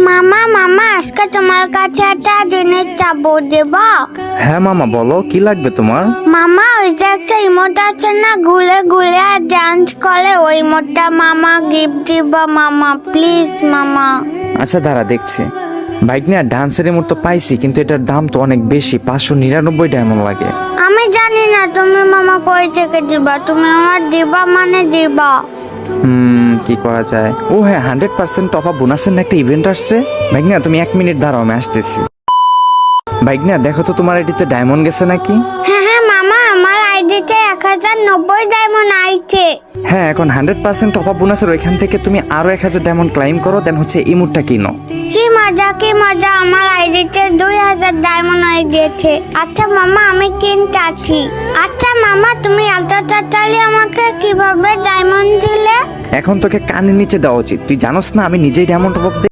মামা মামা আজকে তোমার কাছে একটা জিনিস চাবো, দেবা? হ্যাঁ মামা, বলো কি লাগবে তোমার? মামা ওই যে একটা ইমোট আছে না, ঘুরে ঘুরে আর ডান্স করে, ওই ইমোটটা মামা গিফট দিবা মামা, প্লিজ মামা। আচ্ছা দাঁড়া দেখছি। বাইক নিয়ে ডান্সের মতো পাইছি, কিন্তু এটার দাম তো অনেক বেশি, 599 ডায়মন্ড লাগে। আমি জানি না তুমি মামা কই থেকে দিবা, তুমি আমার দিবা মানে দিবা। কি করা যায়? ও হ্যাঁ, 100% টপ আপ বোনাসের না একটা ইভেন্ট আসছে। বাইক নিয়ে তুমি 1 মিনিট দাঁড়াও, আমি আসতেছি। বাইক নিয়ে দেখো তো তোমার আইডিতে ডায়মন্ড গেছে নাকি? হ্যাঁ হ্যাঁ মামা, আমার আইডিতে 1090 ডায়মন্ড আইছে। হ্যাঁ, এখন 100% টপ আপ বোনাসের ওইখান থেকে তুমি আরো 1000 ডায়মন্ড ক্লাইম করো, দেন হচ্ছে ইমোটটা কিনো। কি মজা, আমার আইডিতে 2000 ডায়মন্ড হয়ে গেছে। আচ্ছা মামা, আমি কিনতাছি। আচ্ছা মামা, তুমি এত তাড়াতাড়ি আমাকে কিভাবে ডায়মন্ড দিলে? এখন তোকে কানের নিচে দেওয়া উচিত, তুই জানোস না আমি নিজেই ডায়মন্ড টপ আপ